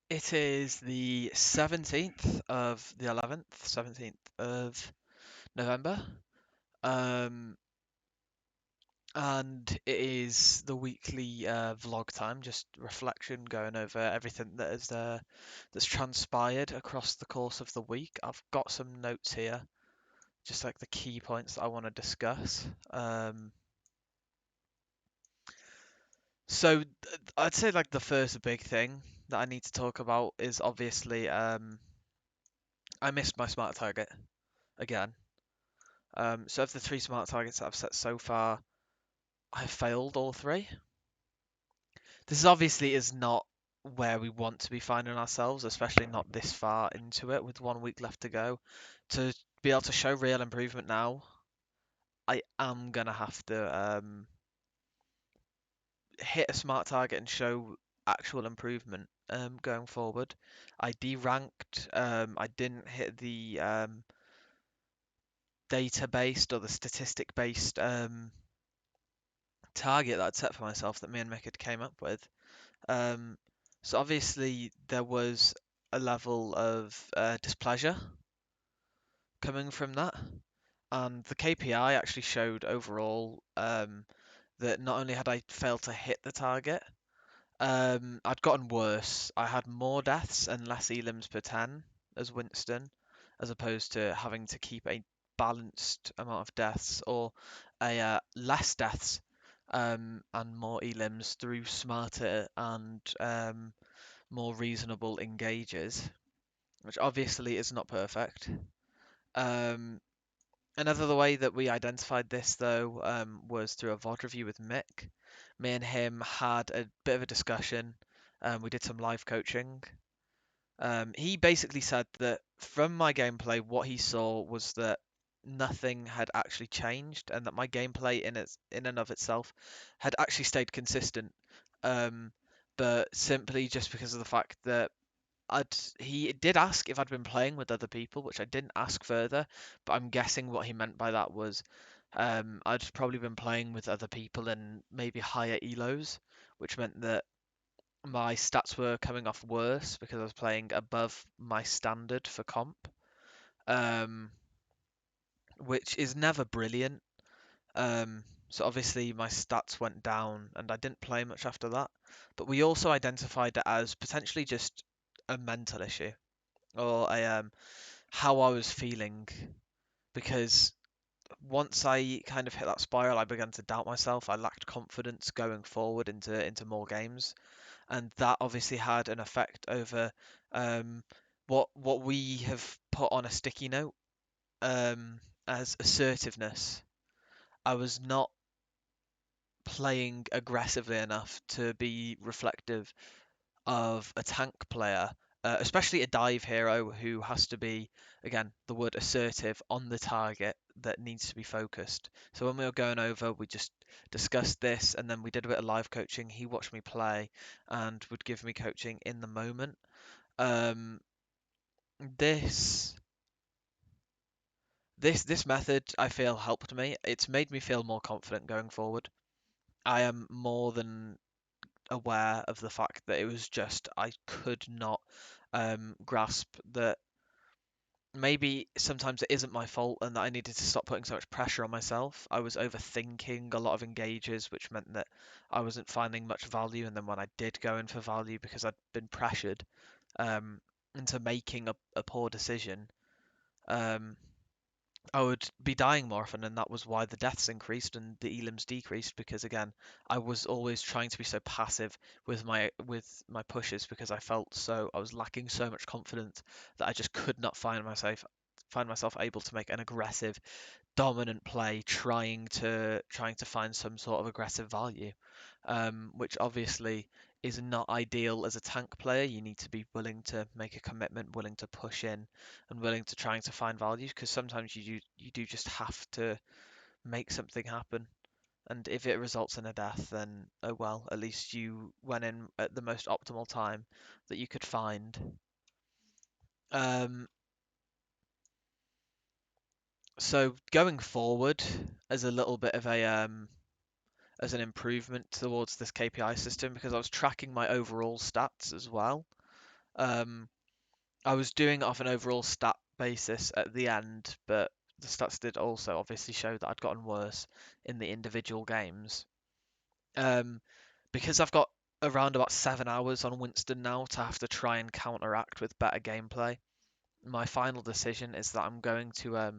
It is the 17th of the 11th, 17th of November. Um, and it is the weekly vlog time, just reflection, going over everything that's transpired across the course of the week. I've got some notes here, just like the key points that I want to discuss. So I'd say like the first big thing that I need to talk about is obviously I missed my smart target again. So of the three smart targets that I've set so far, I've failed all three. This obviously is not where we want to be finding ourselves, especially not this far into it with 1 week left to go. To be able to show real improvement now, I am gonna have to hit a smart target and show actual improvement going forward. I deranked. I didn't hit the data-based or the statistic-based target that I'd set for myself that me and Mick had came up with. Um, so obviously there was a level of displeasure coming from that, and the KPI actually showed overall that not only had I failed to hit the target, I'd gotten worse. I had more deaths and less elims per 10 as Winston, as opposed to having to keep a balanced amount of deaths or a less deaths and more elims through smarter and more reasonable engages, which obviously is not perfect. Um, Another way that we identified this, though, was through a VOD review with Mick. Me and him had a bit of a discussion. We did some live coaching. He basically said that from my gameplay, what he saw was that nothing had actually changed, and that my gameplay in and of itself had actually stayed consistent. Um, but simply just because of the fact that he did ask if I'd been playing with other people, which I didn't ask further, but I'm guessing what he meant by that was I'd probably been playing with other people in maybe higher elos, which meant that my stats were coming off worse because I was playing above my standard for comp, um, which is never brilliant. So obviously my stats went down and I didn't play much after that. But we also identified it as potentially just a mental issue or a how I was feeling because once I kind of hit that spiral, I began to doubt myself. I lacked confidence going forward into more games, and that obviously had an effect over um, what we have put on a sticky note as assertiveness. I was not playing aggressively enough to be reflective of a tank player, especially a dive hero who has to be, again, the word assertive on the target that needs to be focused. So when we were going over, we just discussed this and then we did a bit of live coaching. He watched me play and would give me coaching in the moment. Um, this this method I feel helped me. It's made me feel more confident going forward. I am more than aware of the fact that it was just I could not grasp that maybe sometimes it isn't my fault and that I needed to stop putting so much pressure on myself. I was overthinking a lot of engages, which meant that I wasn't finding much value. And then when I did go in for value because I'd been pressured um, into making a poor decision, um, I would be dying more often, and that was why the deaths increased and the elims decreased because again, I was always trying to be so passive with my pushes because I was lacking so much confidence that I just could not find myself able to make an aggressive, dominant play trying to find some sort of aggressive value, which obviously is not ideal as a tank player. You need to be willing to make a commitment, willing to push in, and willing to trying to find values because sometimes you do just have to make something happen. And if it results in a death, then oh well, at least you went in at the most optimal time that you could find. Um, so going forward as a little bit of a as an improvement towards this KPI system because I was tracking my overall stats as well. Um, I was doing it off an overall stat basis at the end, but the stats did also obviously show that I'd gotten worse in the individual games. Um, because I've got around about 7 hours on Winston now to have to try and counteract with better gameplay. My final decision is that I'm going to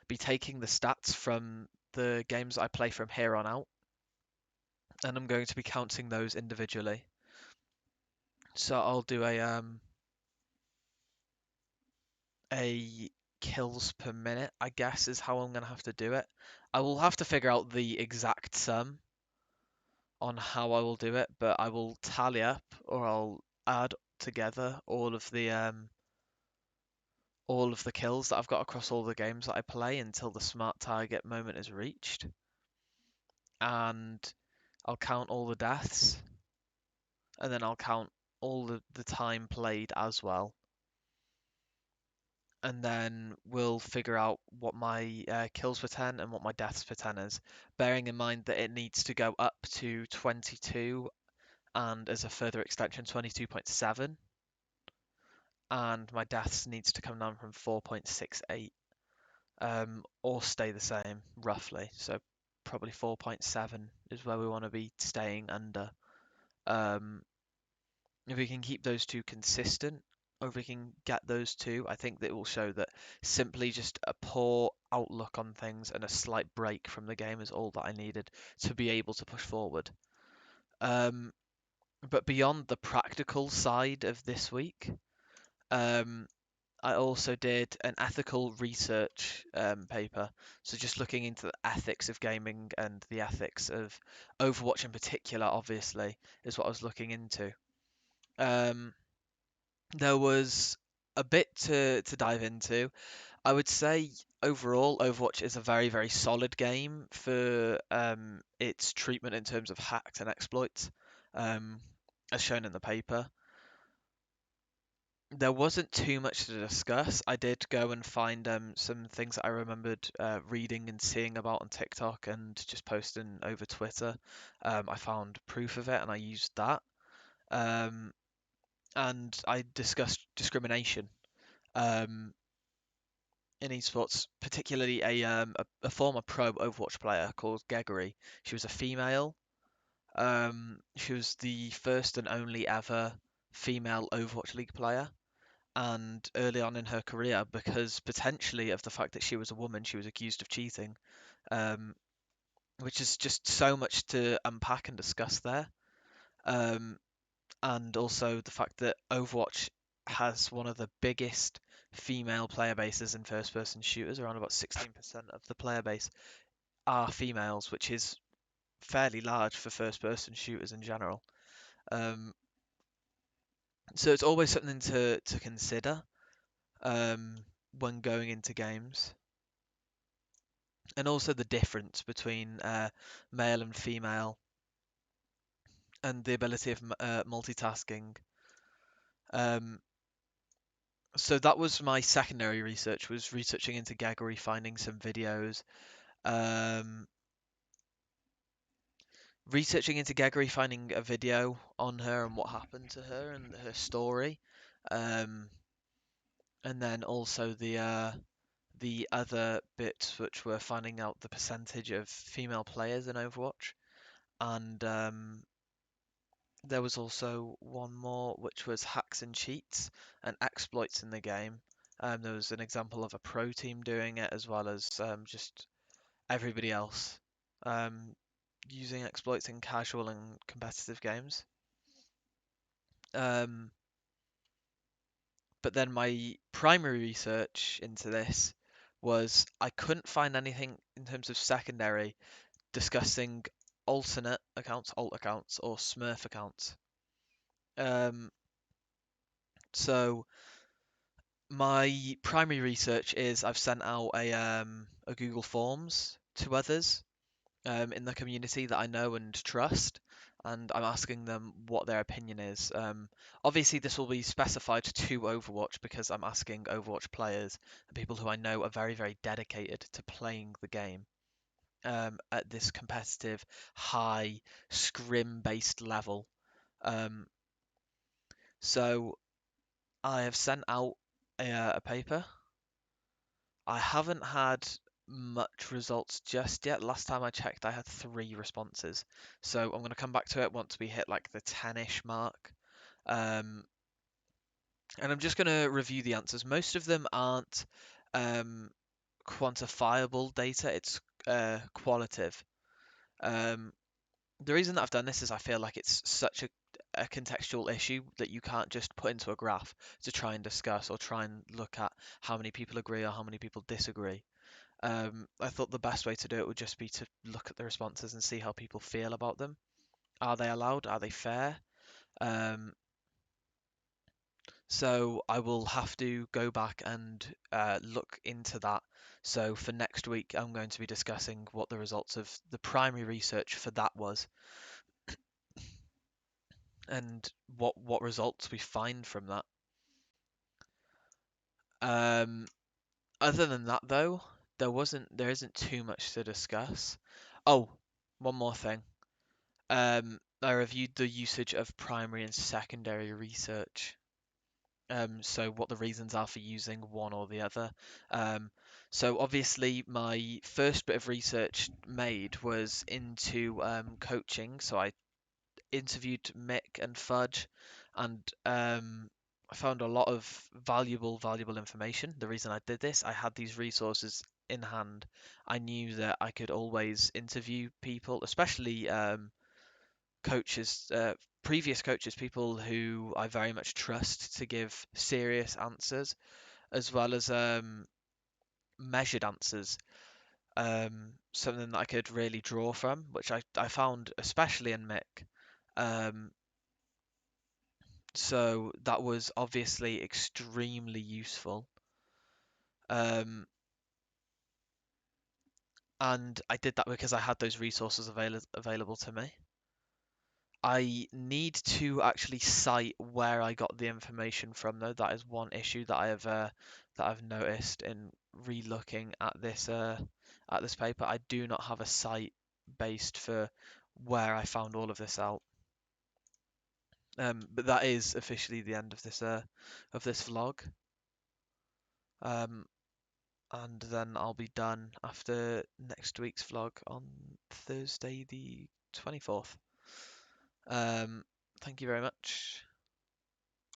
be taking the stats from the games I play from here on out, and I'm going to be counting those individually. So I'll do a kills per minute, I guess, is how I'm going to have to do it. I will have to figure out the exact sum on how I will do it, but I will tally up or I'll add together all of the kills that I've got across all the games that I play until the smart target moment is reached. And I'll count all the deaths, and then I'll count all the time played as well. And then we'll figure out what my kills per 10 and what my deaths per 10 is, bearing in mind that it needs to go up to 22 and as a further extension 22.7, and my deaths needs to come down from 4.68, or stay the same roughly. So probably 4.7 is where we want to be staying under. Um, if we can keep those two consistent, or if we can get those two, I think that will show that simply just a poor outlook on things and a slight break from the game is all that I needed to be able to push forward. Um, but beyond the practical side of this week, um, I also did an ethical research paper. So just looking into the ethics of gaming and the ethics of Overwatch in particular, obviously, is what I was looking into. Um, there was a bit to dive into. I would say overall, Overwatch is a very, very solid game for its treatment in terms of hacks and exploits, um, as shown in the paper. There wasn't too much to discuss. I did go and find some things that I remembered reading and seeing about on TikTok and just posting over Twitter. I found proof of it and I used that. Um, and I discussed discrimination um, in esports, particularly a former pro Overwatch player called Geggery. She was a female. She was the first and only ever female Overwatch League player. And early on in her career, because potentially of the fact that she was a woman, she was accused of cheating, um, which is just so much to unpack and discuss there. Um, and also the fact that Overwatch has one of the biggest female player bases in first-person shooters. Around about 16% of the player base are females, which is fairly large for first-person shooters in general. Um, so it's always something to consider um, when going into games. And also the difference between male and female and the ability of multitasking. Um, so that was my secondary research, was researching into Geggery, finding some videos, um, researching into Geggery, finding a video on her and what happened to her and her story, um, and then also the other bits which were finding out the percentage of female players in Overwatch, and there was also one more, which was hacks and cheats and exploits in the game. There was an example of a pro team doing it, as well as just everybody else um, using exploits in casual and competitive games. Um, but then my primary research into this was I couldn't find anything in terms of secondary discussing alternate accounts, alt accounts, or Smurf accounts. Um, so my primary research is I've sent out a Google Forms to others in the community that I know and trust, and I'm asking them what their opinion is. Obviously, this will be specified to Overwatch because I'm asking Overwatch players and people who I know are very, very dedicated to playing the game at this competitive, high, scrim-based level. Um, so I have sent out a paper. I haven't had much results just yet. Last time I checked, I had 3 responses. So I'm going to come back to it once we hit like the 10-ish mark. Um, and I'm just going to review the answers. Most of them aren't um, quantifiable data, it's qualitative. Um, the reason that I've done this is I feel like it's such a contextual issue that you can't just put into a graph to try and discuss or try and look at how many people agree or how many people disagree. I thought the best way to do it would just be to look at the responses and see how people feel about them. Are they allowed? Are they fair? Um, so I will have to go back and look into that. So for next week, I'm going to be discussing what the results of the primary research for that was and what results we find from that. Um, Other than that, though, there isn't too much to discuss. Oh, one more thing. I reviewed the usage of primary and secondary research. So what the reasons are for using one or the other. Um, so obviously my first bit of research made was into coaching. So I interviewed Mick and Fudge, and I found a lot of valuable information. The reason I did this, I had these resources in hand. I knew that I could always interview people, especially coaches, previous coaches, people who I very much trust to give serious answers, as well as measured answers. Something that I could really draw from, which I found especially in Mick. Um, so that was obviously extremely useful. Um, and I did that because I had those resources available to me. I need to actually cite where I got the information from, though. That is one issue that I've noticed in re-looking at this paper. I do not have a site based for where I found all of this out. But that is officially the end of this vlog. Um, and then I'll be done after next week's vlog on Thursday the 24th. Thank you very much.